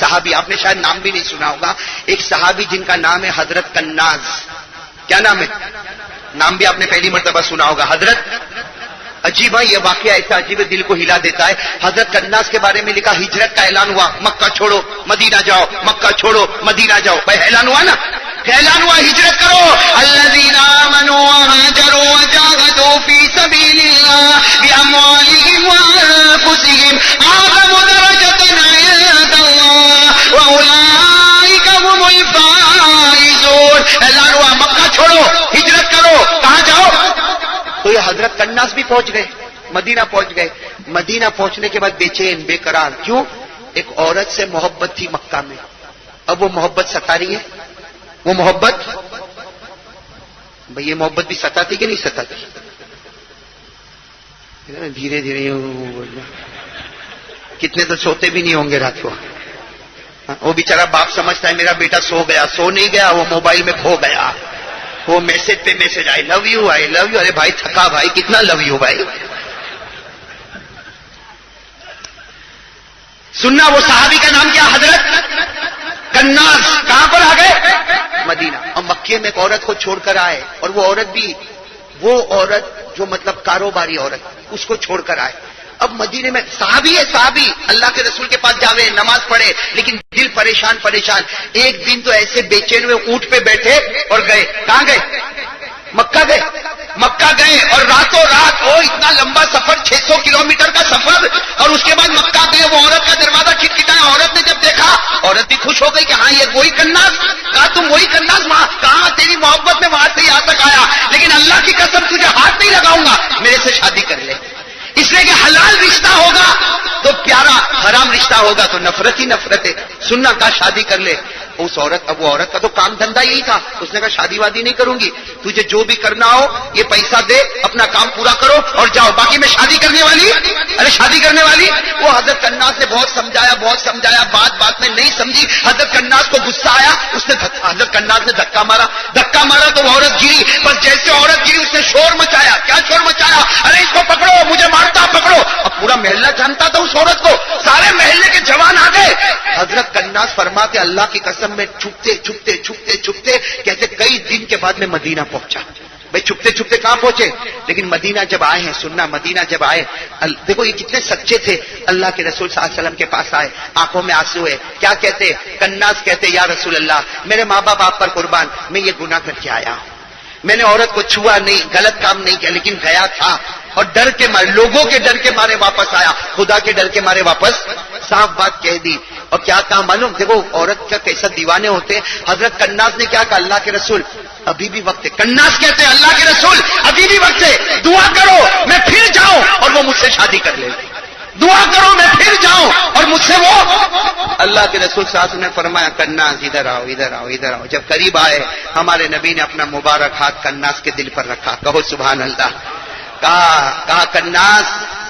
صحابی، آپ نے شاید نام بھی نہیں سنا ہوگا، ایک صحابی جن کا نام ہے حضرت کناز. کیا نام ہے؟ نام بھی آپ نے پہلی مرتبہ سنا ہوگا، حضرت. عجیب ہے یہ واقعہ، ایسا عجیب دل کو ہلا دیتا ہے. حضرت کناز کے بارے میں لکھا ہجرت کا اعلان ہوا، مکہ چھوڑو مدینہ جاؤ، مکہ چھوڑو مدینہ جاؤ. بھائی اعلان ہوا نا، اعلان ہوا ہجرت کرو. الذین آمنوا وہاجروا وجاہدوا فی سبیل اللہ باموالہم وانفسہم اعظم درجۃ عند اللہ واولئک هم الفائزون. اعلان ہوا مکہ چھوڑو ہجرت کرو. کہاں جاؤ؟ تو یہ حضرت کناز بھی پہنچ گئے، مدینہ پہنچ گئے. مدینہ پہنچنے کے بعد بے چین بے قرار. کیوں؟ ایک عورت سے محبت تھی مکہ میں، اب وہ محبت ستا رہی ہے. وہ محبت، بھئی یہ محبت بھی ستاتی کہ نہیں ستاتی؟ دھیرے دھیرے کتنے تو سوتے بھی نہیں ہوں گے رات کو. وہ بیچارہ باپ سمجھتا ہے میرا بیٹا سو گیا، سو نہیں گیا، وہ موبائل میں کھو گیا. وہ میسج پہ message, I love you I love you. ارے بھائی تھکا بھائی، کتنا لو یو بھائی. سننا وہ صحابی کا نام کیا؟ حضرت کناز. کہاں پر آ گئے؟ مدینہ. اور مکے میں ایک عورت کو چھوڑ کر آئے، اور وہ عورت بھی وہ عورت جو مطلب کاروباری عورت، اس کو چھوڑ کر آئے. اب مدینے میں صحابی ہے، صحابی اللہ کے رسول کے پاس جاوے، نماز پڑھے، لیکن دل پریشان پریشان. ایک دن تو ایسے بے چین ہوئے اونٹ پہ بیٹھے اور گئے. کہاں گئے؟ مکہ گئے. مکہ گئے اور راتوں رات وہ اتنا لمبا سفر، 600 کلومیٹر کا سفر، اور اس کے بعد مکہ گئے. وہ عورت کا دروازہ کھٹکھٹایا. عورت نے جب دیکھا، عورت بھی خوش ہو گئی کہ ہاں یہ وہی کناز. کہا تم وہی کناز؟ وہاں کہاں تیری محبت میں وہاں سے یہاں تک آیا، لیکن اللہ کی قسم تجھے ہاتھ نہیں لگاؤں گا، میرے سے شادی کر لے. اس لیے کہ حلال رشتہ ہوگا تو پیارا، حرام رشتہ ہوگا تو نفرت ہی نفرت ہے. سننا، کہا شادی کر لے. اس عورت، اب وہ عورت کا تو کام دھندا یہی تھا. اس نے کہا شادی وادی نہیں کروں گی، تجھے جو بھی کرنا ہو یہ پیسہ دے، اپنا کام پورا کرو اور جاؤ، باقی میں شادی کرنے والی. ارے شادی کرنے والی. وہ حضرت کناز نے بہت سمجھایا، بات میں نہیں سمجھی. حضرت کناز کو غصہ آیا، اس نے حضرت کناز نے دھکا مارا تو وہ عورت گری. بس جیسے عورت گری اس نے شور مچایا. کیا شور مچایا؟ ارے اس کو پکڑو، مجھے مارتا، پکڑو. اب پورا محلہ جانتا تھا اس عورت کو، سارے محلے کے جوان آ گئے. حضرت کناز فرماتے اللہ کی قسم میں چھپتے کہتے کئی دن کے بعد میں مدینہ پہنچا. بھائی چھپتے کہاں پہنچے؟ لیکن مدینہ جب آئے ہیں، سننا، مدینہ جب آئے، دیکھو یہ کتنے سچے تھے. اللہ کے رسول صلی اللہ علیہ وسلم کے پاس آئے، آنکھوں میں آنسو ہے. کیا کہتے؟ کناز کہتے یا رسول اللہ، میرے ماں باپ آپ پر قربان، میں یہ گناہ کر کے آیا ہوں. میں نے عورت کو چھوا نہیں، غلط کام نہیں کیا، لیکن گیا تھا اور ڈر کے مارے، لوگوں کے ڈر کے مارے واپس آیا، خدا کے ڈر کے مارے واپس. صاف بات کہہ دی. اور کیا کہا معلوم؟ دیکھو عورت کا کیسا دیوانے ہوتے ہیں. حضرت کناز نے کیا کہا؟ اللہ کے رسول ابھی بھی وقت ہے. کناز کہتے ہیں اللہ کے رسول ابھی بھی وقت ہے، دعا کرو میں پھر جاؤں اور وہ مجھ سے شادی کر لے. دعا کرو میں پھر جاؤں اور مجھ سے وہ. اللہ کے رسول صلی اللہ علیہ وسلم نے فرمایا کناز ادھر آؤ ادھر آؤ ادھر آؤ. جب قریب آئے ہمارے نبی نے اپنا مبارک ہاتھ کناز کے دل پر رکھا. کہو سبحان اللہ. کہا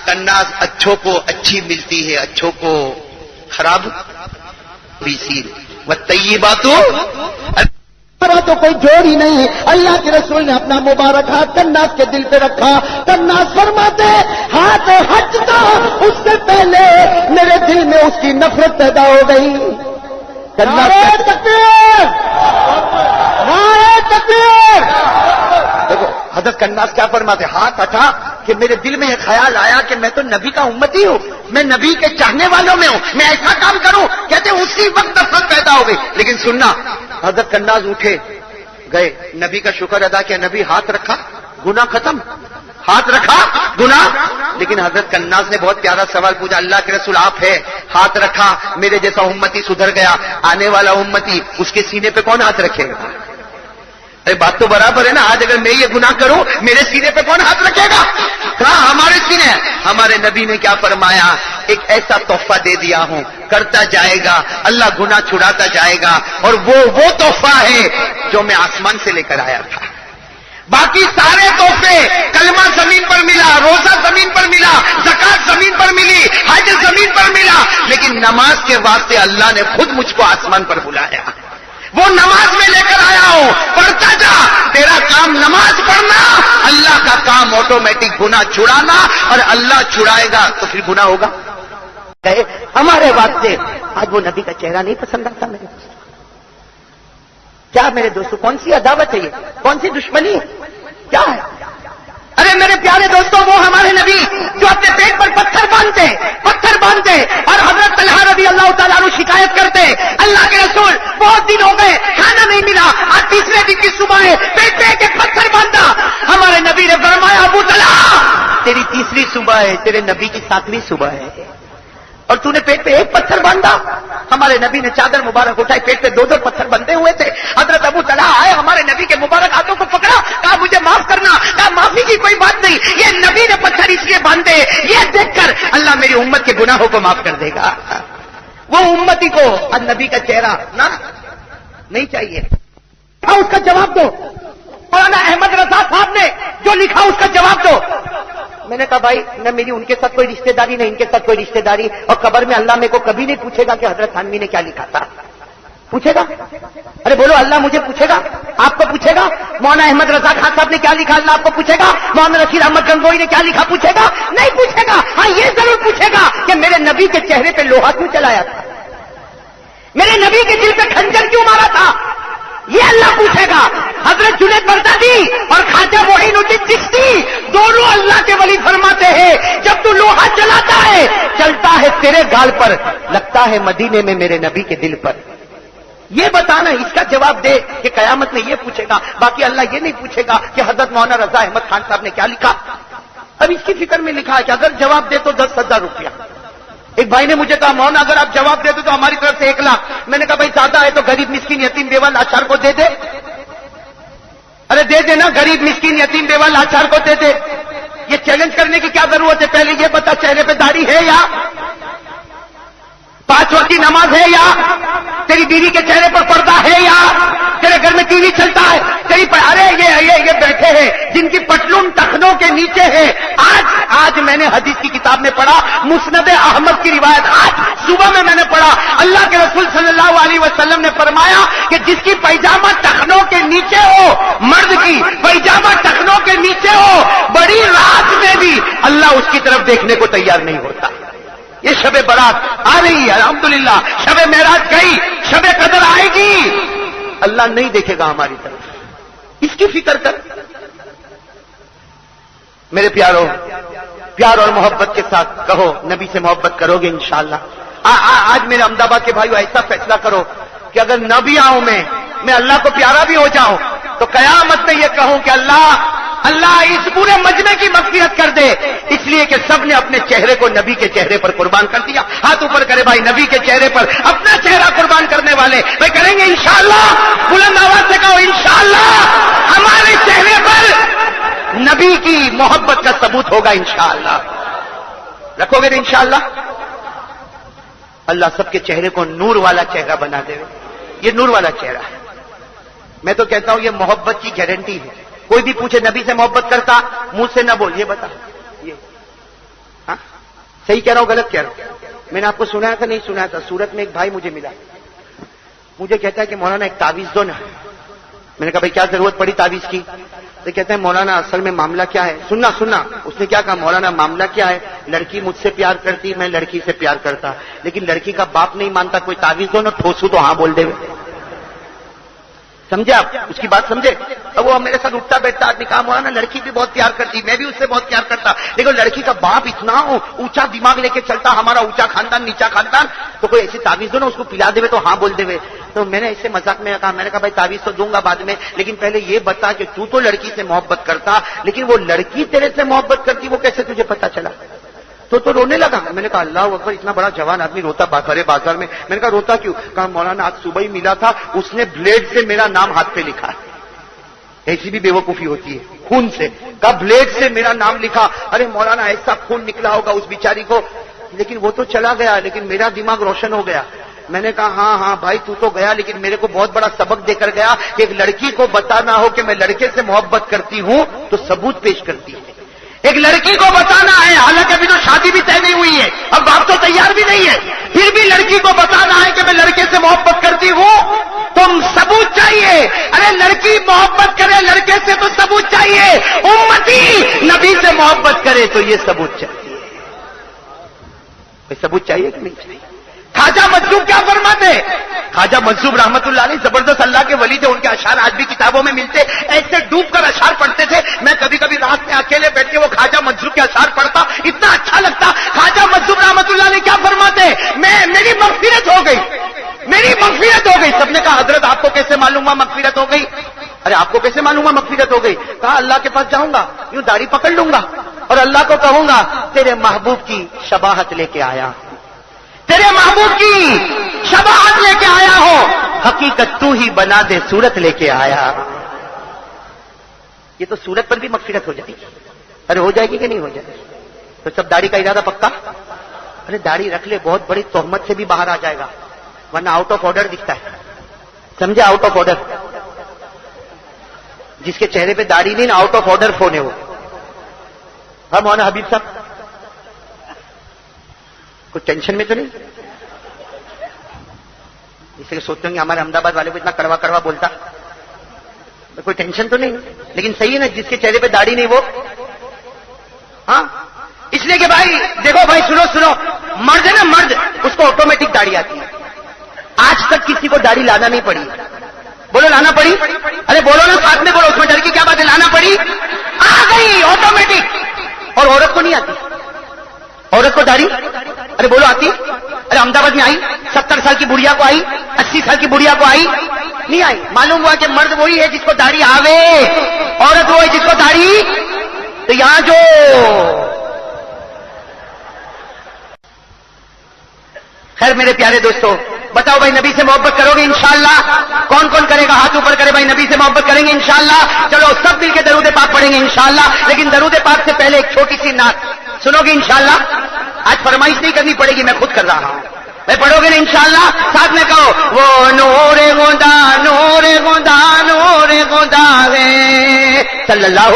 کناز اچھوں کو اچھی ملتی ہے، اچھوں کو خراب بیسیر والطیبات تو کوئی جوڑ ہی نہیں ہے. اللہ کے رسول نے اپنا مبارک ہاتھ کناز کے دل پہ رکھا. کناز فرماتے ہاتھ ہٹتا اس سے پہلے میرے دل میں اس کی نفرت پیدا ہو گئی. دیکھو حضرت کناز کیا فرماتے؟ ہاتھ ہٹا کہ میرے دل میں یہ خیال آیا کہ میں تو نبی کا امتی ہوں، میں نبی کے چاہنے والوں میں ہوں، میں ایسا کام کروں. کہتے اسی وقت نفرت پیدا ہو گئی. لیکن سننا، حضرت کناز اٹھے گئے، نبی کا شکر ادا کیا، نبی ہاتھ رکھا گناہ ختم، ہاتھ رکھا گناہ. لیکن حضرت کناز نے بہت پیارا سوال پوچھا، اللہ کے رسول آپ ہے، ہاتھ رکھا، میرے جیسا امتی سدھر گیا، آنے والا امتی اس کے سینے پہ کون ہاتھ رکھے گا؟ ارے بات تو برابر ہے نا. آج اگر میں یہ گناہ کروں میرے سینے پہ کون ہاتھ رکھے گا؟ کہاں ہمارے سینے. ہمارے نبی نے کیا فرمایا؟ ایک ایسا تحفہ دے دیا ہوں، کرتا جائے گا اللہ گناہ چھڑاتا جائے گا، اور وہ تحفہ ہے جو میں آسمان سے لے کر آیا تھا. باقی سارے تحفے، کلمہ زمین پر ملا، روزہ زمین پر ملا، زکات زمین پر ملی، حج زمین پر ملا، لیکن نماز کے واسطے اللہ نے خود مجھ کو آسمان پر بلایا. وہ نماز میں لے کر آیا ہوں، پڑھتا جا. تیرا کام نماز پڑھنا، اللہ کا کام آٹومیٹک گناہ چھڑانا، اور اللہ چھڑائے گا تو پھر گناہ ہوگا. کہے ہمارے واسطے آج وہ نبی کا چہرہ نہیں پسند آتا میرے دوست. کیا میرے دوستوں کون سی عداوت ہے یہ؟ کون سی دشمنی ہے؟ کیا ہے؟ ارے میرے پیارے دوستوں وہ ہمارے نبی جو اپنے پیٹ پر پتھر باندھتے اور حضرت طلحہ رضی اللہ تعالیٰ عنہ شکایت کرتے اللہ کے رسول بہت دن ہو گئے کھانا نہیں ملا آج تیسرے دن کی صبح ہے پیٹ پہ ایک پتھر باندھا. ہمارے نبی نے فرمایا ابو طلحہ تیری تیسری صبح ہے تیرے نبی کی 7ویں صبح ہے اور تو نے پیٹ پہ ایک پتھر باندھا. ہمارے نبی نے چادر مبارک اٹھائی پیٹ پہ 2 پتھر بندھے ہوئے تھے. حضرت ابو طلحہ آئے ہمارے نبی کے مبارک ہاتھوں کو پکڑا کہا مجھے معاف کرنا. کہا معافی کی کوئی بات نہیں یہ نبی نے پتھر اس لیے باندھے یہ دیکھ کر اللہ میری امت کے گناہوں کو معاف کر دے گا. وہ امتی کو نبی کا چہرہ نہ نہیں چاہیے. اس کا جواب دو. مولانا احمد رضا صاحب نے جو لکھا اس کا جواب دو. میں نے کہا بھائی نہ میری ان کے ساتھ کوئی رشتہ داری نہ ان کے ساتھ کوئی رشتہ داری اور قبر میں اللہ میرے کو کبھی نہیں پوچھے گا کہ حضرت تھانوی نے کیا لکھا تھا. پوچھے گا؟ ارے بولو اللہ مجھے پوچھے گا آپ کو پوچھے گا مولانا احمد رضا خان صاحب نے کیا لکھا اللہ آپ کو پوچھے گا مولانا رشید احمد گنگوئی نے کیا لکھا پوچھے گا نہیں پوچھے گا. ہاں یہ ضرور پوچھے گا کہ میرے نبی کے چہرے پہ لوہا کیوں چلایا تھا میرے نبی کے دل پہ کھنجر کیوں مارا تھا یہ اللہ پوچھے گا. حضرت جنید بغدادی اور خواجہ معین الدین چشتی دونوں اللہ کے ولی فرماتے ہیں جب تو لوہا چلاتا ہے چلتا ہے تیرے گال پر لگتا ہے مدینے میں میرے نبی کے دل پر. یہ بتانا اس کا جواب دے کہ قیامت میں یہ پوچھے گا. باقی اللہ یہ نہیں پوچھے گا کہ حضرت مولانا رضا احمد خان صاحب نے کیا لکھا. اب اس کی فکر میں لکھا ہے کہ اگر جواب دے تو 10,000 روپیہ. ایک بھائی نے مجھے کہا مولانا اگر آپ جواب دے دو تو ہماری طرف سے 1 لاکھ. میں نے کہا بھائی زیادہ ہے تو غریب مسکین یتیم بیوہ لاچار کو دے دے. ارے دے دے نا غریب مسکین یتیم بیوہ لاچار کو دے دے. یہ چیلنج کرنے کی کیا ضرورت ہے؟ پہلے یہ بتا چہرے پہ داڑھی ہے یا 5 وقت کی نماز ہے یا تیری بیوی کے چہرے پر پردہ ہے یا تیرے گھر میں ٹی وی چلتا ہے تیری ارے یہ بیٹھے ہیں جن کی پٹلون ٹخنوں کے نیچے ہے. آج میں نے حدیث کی کتاب میں پڑھا مسند احمد کی روایت آج صبح میں نے پڑھا اللہ کے رسول صلی اللہ علیہ وسلم نے فرمایا کہ جس کی پیجامہ ٹخنوں کے نیچے ہو مرد کی پیجامہ ٹخنوں کے نیچے ہو بڑی رات میں بھی اللہ اس کی طرف دیکھنے کو تیار نہیں ہوتا. یہ شب برات آ رہی ہے الحمدللہ شب معراج گئی شب قدر آئے گی اللہ نہیں دیکھے گا ہماری طرف. اس کی فکر کر میرے پیاروں پیار اور محبت کے ساتھ کہو نبی سے محبت کرو گے انشاءاللہ. آج میرے احمد آباد کے بھائیو ایسا فیصلہ کرو کہ اگر نہ بھی آؤں میں اللہ کو پیارا بھی ہو جاؤں تو قیامت میں یہ کہوں کہ اللہ اس پورے مجمع کی مغفرت کر دے اس لیے کہ سب نے اپنے چہرے کو نبی کے چہرے پر قربان کر دیا. ہاتھ اوپر کرے بھائی نبی کے چہرے پر اپنا چہرہ قربان کرنے والے بھائی کریں گے انشاءاللہ. بلند آواز سے کہو انشاءاللہ ہمارے چہرے پر نبی کی محبت کا ثبوت ہوگا انشاءاللہ. رکھو گے انشاءاللہ. اللہ سب کے چہرے کو نور والا چہرہ بنا دے. یہ نور والا چہرہ ہے. میں تو کہتا ہوں یہ محبت کی گارنٹی ہے. کوئی بھی پوچھے نبی سے محبت کرتا منہ سے نہ بول یہ بتا یہ صحیح کہہ رہا ہوں غلط کہہ رہا ہوں. میں نے آپ کو سنایا تھا نہیں سنایا تھا سورت میں ایک بھائی مجھے ملا مجھے کہتا ہے کہ مولانا ایک تعویذ دو نا. میں نے کہا بھائی کیا ضرورت پڑی تعویذ کی؟ تو کہتے ہیں مولانا اصل میں معاملہ کیا ہے. سننا اس نے کیا کہا مولانا معاملہ کیا ہے لڑکی مجھ سے پیار کرتی میں لڑکی سے پیار کرتا لیکن لڑکی کا باپ نہیں مانتا کوئی تعویذ دو نا ٹھوسو تو ہاں بول دے. سمجھے آپ اس کی بات سمجھے. اب وہ میرے ساتھ اٹھتا بیٹھتا آدمی کہا مولانا لڑکی بھی بہت پیار کرتی میں بھی اس سے بہت پیار کرتا لیکن لڑکی کا باپ اتنا اونچا دماغ لے کے چلتا ہمارا اونچا خاندان نیچا خاندان تو کوئی ایسی تعویذ دو نا اس کو پلا دے تو ہاں بول دے. تو میں نے ایسے مذاق میں کہا میں نے کہا بھائی تعویذ تو دوں گا بعد میں لیکن پہلے یہ بتا کہ تو لڑکی سے محبت کرتا لیکن وہ لڑکی تیرے سے محبت کرتی وہ کیسے تجھے پتا چلا؟ تو رونے لگا. میں نے کہا اللہ اکبر اتنا بڑا جوان آدمی روتا بازار میں. میں نے کہا روتا کیوں؟ کہا مولانا آج صبح ہی ملا تھا اس نے بلیڈ سے میرا نام ہاتھ پہ لکھا. ایسی بھی بیوقوفی ہوتی ہے خون سے. کہا بلیڈ سے میرا نام لکھا. ارے مولانا ایسا خون نکلا ہوگا اس بیچاری کو لیکن وہ تو چلا گیا لیکن میرا دماغ روشن ہو گیا. میں نے کہا ہاں بھائی تو گیا لیکن میرے کو بہت بڑا سبق دے کر گیا کہ ایک لڑکی کو بتانا ہو کہ میں لڑکے سے محبت کرتی ہوں تو ثبوت پیش کرتی ہے. ایک لڑکی کو بتانا ہے حالانکہ ابھی تو شادی بھی طے نہیں ہوئی ہے اور باپ تو تیار بھی نہیں ہے پھر بھی لڑکی کو بتانا ہے کہ میں لڑکے سے محبت کرتی ہوں تم ثبوت چاہیے. ارے لڑکی محبت کرے لڑکے سے تو ثبوت چاہیے. امتی نبی سے محبت کرے تو یہ ثبوت چاہیے. کوئی ثبوت چاہیے کہ نہیں چاہیے؟ خواجہ منصور کیا فرماتے؟ خواجہ منصور رحمت اللہ علیہ زبردست اللہ کے ولی تھے، ان کے اشعار آج بھی کتابوں میں ملتے، ایسے ڈوب کر اشعار پڑھتے تھے. میں کبھی کبھی رات میں اکیلے بیٹھ کے وہ خواجہ منصور کے اشعار پڑھتا، اتنا اچھا لگتا. خواجہ منصور رحمت اللہ علیہ کیا فرماتے؟ میری مغفرت ہو گئی، میری مغفرت ہو گئی. سب نے کہا حضرت آپ کو کیسے معلوم ہوا مغفرت ہو گئی؟ ارے آپ کو کیسے معلوم ہوا مغفرت ہو گئی؟ کہا اللہ کے پاس جاؤں گا، یوں داڑھی پکڑ لوں گا اور اللہ کو کہوں گا تیرے محبوب کی شباہت لے کے آیا، تیرے محبوب کی شباہت لے کے آیا ہو، حقیقت تو ہی بنا دے صورت لے کے آیا. یہ تو صورت پر بھی مغفرت ہو جائے گی. ارے ہو جائے گی کہ نہیں ہو جائے گی؟ تو سب داڑھی کا ارادہ پکا؟ ارے داڑھی رکھ لے، بہت بڑی تہمت سے بھی باہر آ جائے گا، ورنہ آؤٹ آف آرڈر دکھتا ہے. سمجھے؟ Out of order. جس کے چہرے پہ داڑھی نہیں نا، آؤٹ آف آرڈر فون ہے وہ. ہاں مولانا حبیب صاحب کچھ ٹینشن میں تو نہیں؟ اس لیے سوچتے ہوں گے ہمارے احمد آباد والے کو اتنا کڑوا کڑوا بولتا، کوئی ٹینشن تو نہیں. لیکن صحیح ہے نا، جس کے چہرے پہ داڑھی نہیں وہ. ہاں اس لیے کہ بھائی دیکھو بھائی، سنو، مرد ہے نا، مرد اس کو آٹومیٹک داڑھی آتی ہے. آج تک کسی کو داڑھی لانا نہیں پڑی. بولو لانا پڑی؟ ارے بولو نا ساتھ میں بولو، اس میں ڈر کی کیا بات ہے؟ لانا پڑی، آ گئی آٹومیٹک. اور عورت کو نہیں آتی، عورت کو داڑھی ارے بولو آتی؟ ارے احمد آباد میں آئی، 70 سال کی بڑھیا کو آئی، 80 سال کی بڑھیا کو آئی نہیں آئی. معلوم ہوا کہ مرد وہی ہے جس کو داڑھی آوے، عورت وہی جس کو داڑھی. تو یہاں جو خیر میرے پیارے دوستو، بتاؤ بھائی نبی سے محبت کرو گے انشاءاللہ؟ کون کون کرے گا؟ ہاتھ اوپر کرے بھائی. نبی سے محبت کریں گے انشاءاللہ. چلو سب مل کے درود پاک پڑھیں گے انشاءاللہ. لیکن درود پاک سے پہلے ایک چھوٹی سی نعت سنو گے انشاءاللہ؟ آج فرمائش نہیں کرنی پڑے گی، میں خود کر رہا ہوں. میں پڑھو گے نا انشاءاللہ؟ ساتھ میں کہو وہ نور خدا، نور خدا، نور خدا ہے صلی اللہ.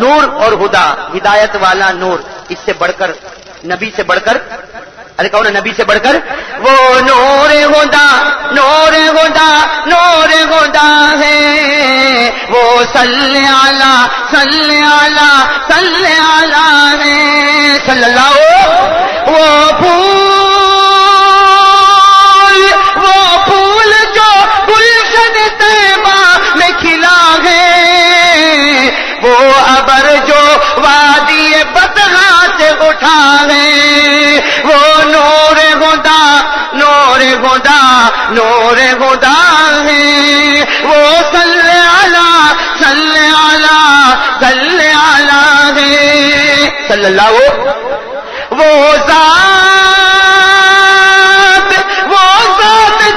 نور اور خدا، ہدایت والا نور، اس سے بڑھ کر، نبی سے بڑھ کر، ارے کہو نا نبی سے بڑھ کر، وہ نور خدا، نور خدا، نور خدا ہے، وہ صلی علی، صلی علی، صلی علی ہے صلی اللہ. وہ پھول جو گلشن طیبہ میں کھلا ہے، وہ ابر جو وادی بطحا سے اٹھا ہے، وہ نور خدا، نور خدا، نور خدا ہے، وہ صلی علی، صلی علی، صلی علی ہے صلی اللہ. وہ ذات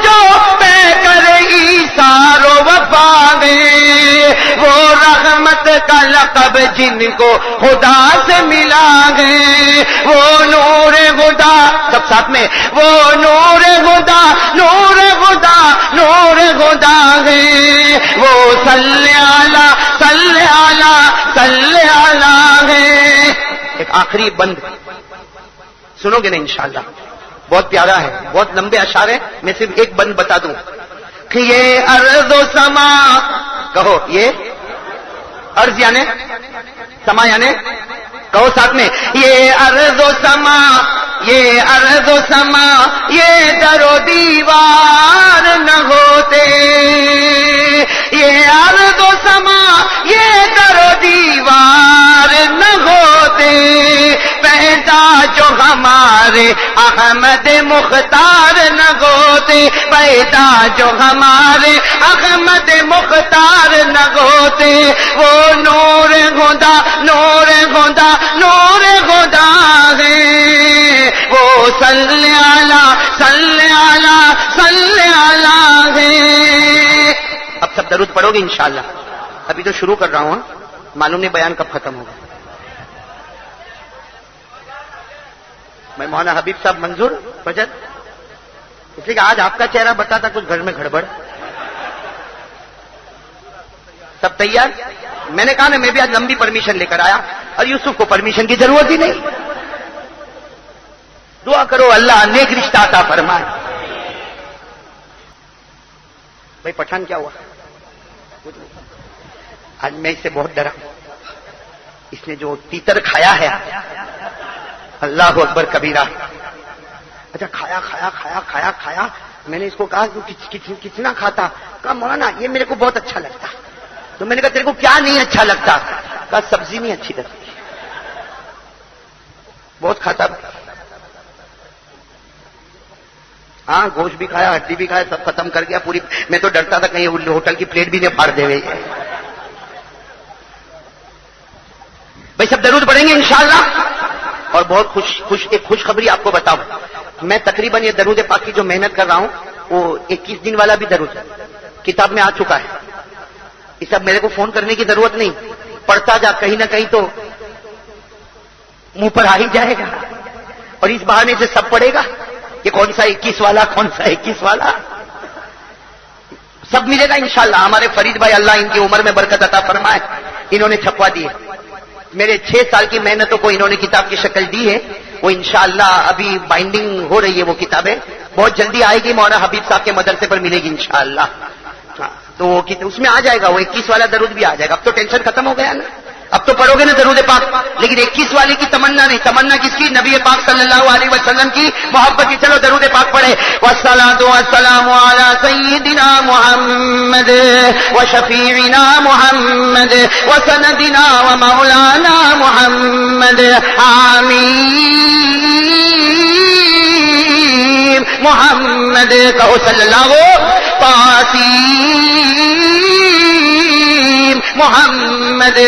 جو پہ کر ایثار و وفا ہے، وہ رحمت کا لقب جن کو خدا سے ملا ہے، وہ نور خدا، سب ساتھ میں، وہ نور خدا، نور خدا، نور خدا ہے، وہ صلی علی، صلی علی، صلی علی ہے. ایک آخری بند سنو گے نا انشاءاللہ؟ بہت پیارا ہے، بہت لمبے اشعار ہیں، میں صرف ایک بند بتا دوں کہ یہ ارض و سما، کہو یہ ارض یعنی سما، یعنی کہو ساتھ میں، یہ ارض و سما، یہ ارض و سما، یہ در و دیوار نہ ہوتے، یہ ارض و سما، یہ در و دیوار نہ ہوتے، پیدا جو ہمارے احمد مختار نہ ہوتے، پیدا جو ہمارے احمد مختار نہ ہوتے، وہ نور خدا، نور خدا، نور خدا ہے، وہ صلی علی، صلی علی، صلی علی ہے. اب سب درود پڑھو گے انشاءاللہ؟ ابھی تو شروع کر رہا ہوں، معلوم نہیں بیان کب ختم ہوگا. میں مولانا حبیب صاحب منظور فجر، اس لیے کہ آج آپ کا چہرہ بتاتا کچھ گھر میں گڑبڑ. سب تیار؟ میں نے کہا نا میں بھی آج لمبی پرمیشن لے کر آیا، اور یوسف کو پرمیشن کی ضرورت ہی نہیں. دعا کرو اللہ نیک رشتہ عطا فرمائے. بھائی پٹھان کیا ہوا؟ آج میں اس سے بہت ڈرا. اس نے جو تیتر کھایا ہے، اللہ اکبر کبیرہ. اچھا کھایا کھایا کھایا کھایا کھایا. میں نے اس کو کہا کتنا کھاتا؟ کہا مولانا یہ میرے کو بہت اچھا لگتا. تو میں نے کہا تیرے کو کیا نہیں اچھا لگتا؟ کہا سبزی نہیں اچھی لگتی. بہت کھاتا. ہاں گوشت بھی کھایا, ہڈی بھی کھایا, سب ختم کر گیا پوری. میں تو ڈرتا تھا کہیں ہوٹل کی پلیٹ بھی نہیں پھاڑ دے. بھائی سب درود پڑھیں گے انشاءاللہ. اور بہت ایک خوشخبری آپ کو بتاؤں. میں تقریباً یہ درود پاک کی جو محنت کر رہا ہوں وہ 21 دن والا بھی درود کتاب میں آ چکا ہے. یہ سب میرے کو فون کرنے کی ضرورت نہیں. پڑھتا جا, کہیں نہ کہیں تو منہ پر آ ہی جائے گا. اور اس بہانے سے سب پڑھے گا کہ کون سا 21 والا, کون سا 21 والا, سب ملے گا انشاءاللہ. ہمارے فرید بھائی اللہ ان کی عمر میں برکت عطا فرمائے, انہوں نے چھپوا دیے. میرے 6 سال کی محنتوں کو انہوں نے کتاب کی شکل دی ہے. وہ انشاءاللہ ابھی بائنڈنگ ہو رہی ہے. وہ کتابیں بہت جلدی آئے گی. مولانا حبیب صاحب کے مدرسے پر ملے گی انشاءاللہ. تو اس میں آ جائے گا, وہ 21 والا درود بھی آ جائے گا. اب تو ٹینشن ختم ہو گیا نا, اب تو پڑھو گے نا درود پاک. لیکن 21 والی کی تمنا نہیں. تمنا کس کی؟ نبی پاک صلی اللہ علیہ وسلم کی محبت کی. چلو درود پاک پڑھے. والصلاۃ والسلام علی سیدنا محمد وشفیعنا محمد وسندنا ومولانا محمد. آمین. محمد کہو صلی اللہ محمد.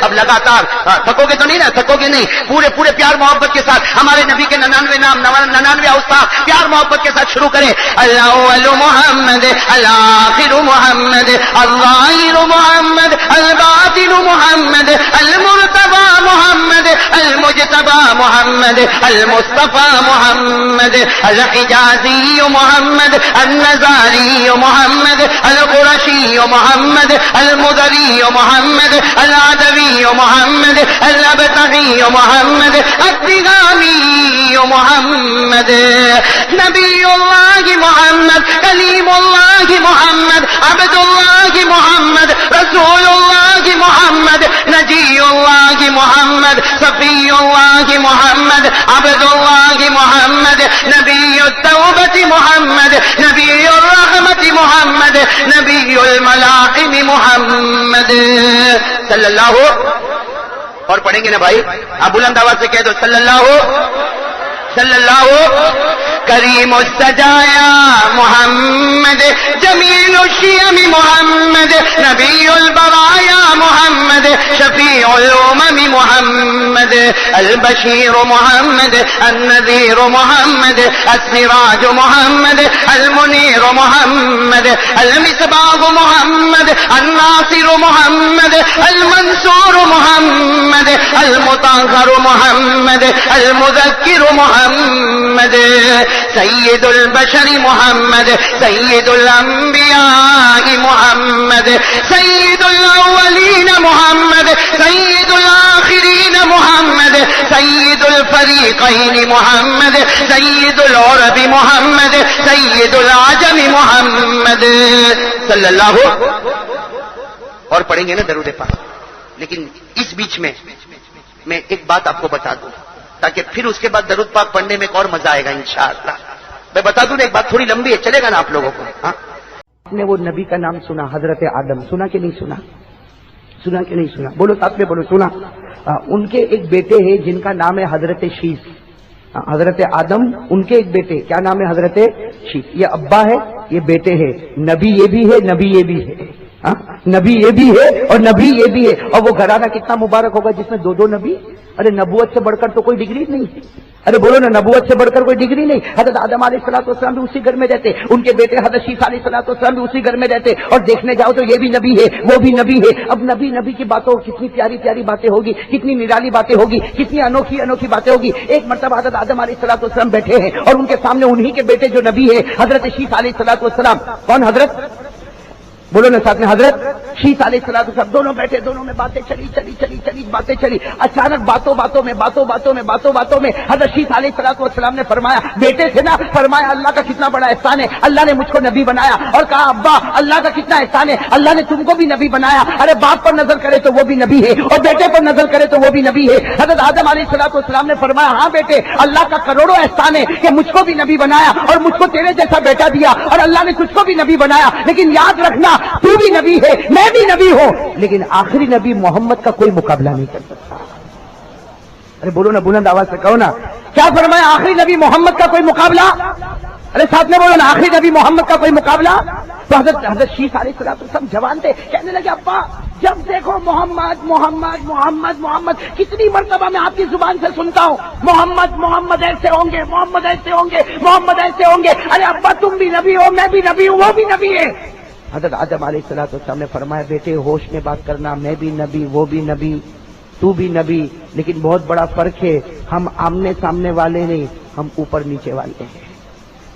اب لگاتار تھکو گے تو نہیں نا, تھکو گے نہیں. پورے پیار محبت کے ساتھ ہمارے نبی کے 99 نام 99 اوصاف پیار محبت کے ساتھ شروع کریں. الاول محمد, الاخر محمد, الظاہر محمد, الباطن محمد, المرتضی محمد, المجتبی محمد, المصطفى محمد, الحجازی محمد, النزاری محمد, القرشی محمد, المدری محمد, العدوی محمد, الابتغی محمد, الدغامی محمد. نبی اللہ محمد, کلیم اللہ محمد, عبد اللہ محمد, رسول اللہ محمد, نجی اللہ محمد, صفی اللہ محمد, عبد اللہ محمد, نبی التوبۃ محمد, نبی الرحمت محمد, نبی الملاحم محمد صلی اللہ. اور پڑھیں گے نا بھائی, آپ بلند آواز سے کہہ دو صلی اللہ کریم السجایا محمد, جمیل الشیم محمد, نبی البرایا محمد, شفیع الامم محمد, البشیر محمد, النذیر محمد, السراج محمد, المنیر محمد, المصباح محمد, الناصر محمد, المنصور محمد, المطهر محمد, المذکر محمد, سید البشر محمد, سید الانبیاء محمد, سید الاولین محمد, سید الاخرین محمد, سید الفریقین محمد, سید العرب محمد, سید العجم محمد صلی اللہ. اور پڑھیں گے نا درود پاک. لیکن اس بیچ میں ایک بات آپ کو بتا دوں تاکہ پھر اس کے بعد درود پاک پڑھنے میں ایک اور مزہ آئے گا انشاءاللہ. میں بتا دوں نا ایک بات تھوڑی لمبی ہے, چلے گا نا آپ لوگوں کو. ہاں آپ نے وہ نبی کا نام سنا, حضرت آدم, سنا کہ نہیں سنا؟ سنا کہ نہیں سنا؟ بولو ساتھ میں بولو. سنا. ان کے ایک بیٹے ہیں جن کا نام ہے حضرت شیس. حضرت آدم ان کے ایک بیٹے, کیا نام ہے؟ حضرت شیس. یہ ابا ہے, یہ بیٹے ہے. نبی یہ بھی ہے, نبی یہ بھی ہے. نبی یہ بھی ہے اور نبی یہ بھی ہے. اور وہ گھرانہ کتنا مبارک ہوگا جس میں دو نبی. ارے نبوت سے بڑھ کر تو کوئی ڈگری نہیں. ارے بولو نا, نبوت سے بڑھ کر کوئی ڈگری نہیں. حضرت آدم علیہ الصلوۃ والسلام بھی اسی گھر میں رہتے, ان کے بیٹے حضرت شیس علیہ الصلوۃ والسلام بھی اسی گھر میں رہتے. اور دیکھنے جاؤ تو یہ بھی نبی ہے, وہ بھی نبی ہے. اب نبی کی باتوں کتنی پیاری پیاری باتیں ہوگی, کتنی نرالی باتیں ہوگی, کتنی انوکھی باتیں ہوگی. ایک مرتبہ حضرت آدم علیہ الصلوۃ والسلام بیٹھے ہیں اور ان کے سامنے انہی کے بیٹے جو نبی ہے حضرت شیس علیہ الصلوۃ والسلام. کون حضرت؟ بولو نا ساتھ میں, حضرت شیس علیہ السلام دونوں بیٹھے، دونوں میں باتیں چلی باتیں چلی. اچانک باتوں میں حضرت شیس علیہ السلام نے فرمایا، بیٹے تھے نا، فرمایا اللہ کا کتنا بڑا احسان ہے، اللہ نے مجھ کو نبی بنایا. اور کہا ابا اللہ کا کتنا احسان ہے، اللہ نے تم کو بھی نبی بنایا. ارے باپ پر نظر کرے تو وہ بھی نبی ہے، اور بیٹے پر نظر کرے تو وہ بھی نبی ہے. حضرت آدم علیہ السلام نے فرمایا ہاں بیٹے، اللہ کا کروڑوں احسان ہے کہ مجھ کو بھی نبی بنایا اور مجھ کو تیرے جیسا بیٹا دیا، اور اللہ نے تجھ کو بھی نبی بنایا. لیکن یاد رکھنا تو بھی نبی ہے، میں بھی نبی ہوں، لیکن آخری نبی محمد کا کوئی مقابلہ نہیں کر سکتا. ارے بولو نا، بلند آواز سے کہو نا، کیا فرمایا؟ آخری نبی محمد کا کوئی مقابلہ. ارے ساتھ میں بولو نا، آخری نبی محمد کا کوئی مقابلہ. تو حضرت شیس علیہ السلام جوان تھے، کہنے لگے ابا جب دیکھو محمد محمد محمد محمد، کتنی مرتبہ میں آپ کی زبان سے سنتا ہوں محمد محمد ایسے ہوں گے، محمد ایسے ہوں گے، محمد ایسے ہوں گے. ارے ابا تم بھی نبی ہو، میں بھی نبی ہوں، وہ بھی نبی ہے. حضرت آدم علیہ السلام نے فرمایا بیٹے ہوش میں بات کرنا، میں بھی نبی، وہ بھی نبی، تو بھی نبی، لیکن بہت بڑا فرق ہے، ہم آمنے سامنے والے نہیں، ہم اوپر نیچے والے ہیں.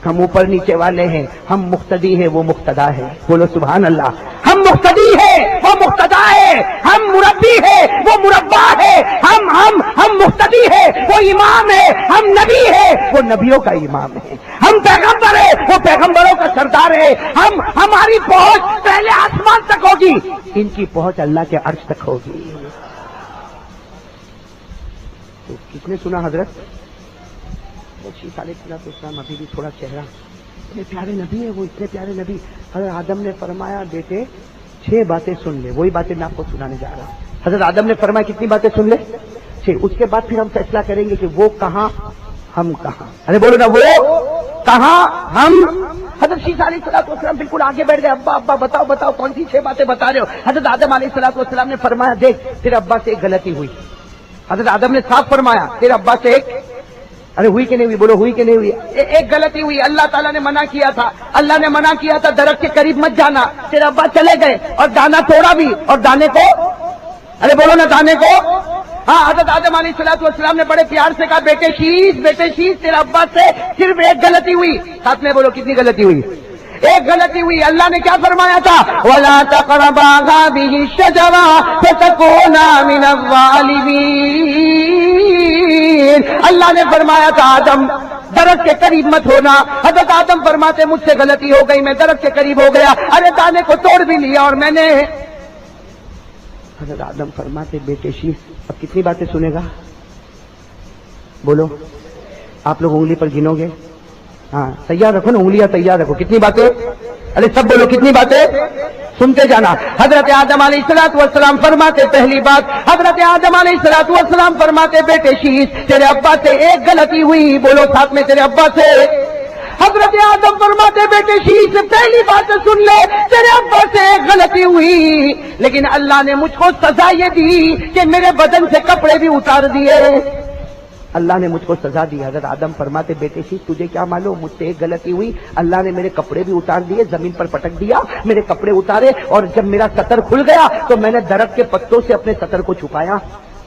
ہم اوپر نیچے والے ہیں، ہم مقتدی ہیں، وہ مقتدا ہے. بولو سبحان اللہ. ہم مقتدی ہے، وہ مقتدا ہے. ہم مربی ہے، وہ مربع ہے. ہم مقتدی ہے، وہ امام ہے. ہم نبی ہے، وہ نبیوں کا امام ہے. ہم پیغمبر ہے، وہ پیغمبروں کا سردار ہے. ہماری پہنچ پہلے آسمان تک ہوگی، ان کی پہنچ اللہ کے عرش تک ہوگی. تو کس نے سنا حضرت شیس علیہ السلام ابھی بھی تھوڑا چہرہ، اتنے پیارے نبی ہے وہ، اتنے پیارے نبی. حضرت آدم نے فرمایا بیٹے 6 باتیں سن لے، وہی باتیں میں آپ کو سنانے جا رہا ہوں. حضرت آدم نے فرمایا کتنی باتیں سن لے؟ 6. اس کے بعد پھر ہم فیصلہ کریں گے کہ وہ کہاں ہم کہاں. ارے بولو نا، وہ کہاں ہم. حضرت شیس علیہ السلام بالکل آگے بیٹھ گئے. ابا بتاؤ کون سی 6 باتیں بتا رہے ہو؟ حضرت آدم علیہ السلام نے فرمایا دیکھ تیرے ابا سے ایک غلطی ہوئی. حضرت آدم نے صاف فرمایا تیرے ابا سے ایک، ارے ہوئی کہ نہیں ہوئی؟ بولو ہوئی کہ نہیں ہوئی؟ ایک غلطی ہوئی. اللہ تعالیٰ نے منع کیا تھا، اللہ نے منع کیا تھا درخت کے قریب مت جانا. تیرے ابا چلے گئے اور دانا توڑا بھی، اور دانے کو، ارے بولو نا، دانے کو. ہاں حضرت آدم علیہ السلام نے بڑے پیار سے کہا بیٹے شیس تیرے ابا سے صرف ایک غلطی ہوئی. ساتھ میں بولو کتنی غلطی ہوئی؟ ایک غلطی ہوئی. اللہ نے کیا فرمایا تھا؟ وَلَا تَقْرَبَا هَٰذِهِ الشَّجَرَةَ فَتَكُونَا مِنَ الظَّالِمِينَ. اللہ نے فرمایا تھا آدم درخت کے قریب مت ہونا. حضرت آدم فرماتے مجھ سے غلطی ہو گئی، میں درخت کے قریب ہو گیا، ارے دانے کو توڑ بھی لیا اور میں نے. حضرت آدم فرماتے بیٹے شیس اب کتنی باتیں سنے گا؟ بولو آپ لوگ انگلی پر گنو گے. ہاں تیار رکھو نا، انگلیاں تیار رکھو. کتنی باتیں؟ ارے سب بولو کتنی باتیں؟ سنتے جانا. حضرت آدم علیہ السلام فرماتے پہلی بات، حضرت آدم علیہ السلام فرماتے بیٹے شیس تیرے ابا سے ایک غلطی ہوئی. بولو ساتھ میں تیرے ابا سے. حضرت آدم فرماتے بیٹے شیس پہلی بات سن لے، تیرے ابا سے ایک غلطی ہوئی، لیکن اللہ نے مجھ کو سزا یہ دی کہ میرے بدن سے کپڑے بھی اتار دیے. اللہ نے مجھ کو سزا دی. حضرت آدم فرماتے بیٹے شیس تجھے کیا معلوم، مجھ سے ایک غلطی ہوئی، اللہ نے میرے کپڑے بھی اتار دیے، زمین پر پٹک دیا، میرے کپڑے اتارے، اور جب میرا سطر کھل گیا تو میں نے درخت کے پتوں سے اپنے سطر کو چھپایا.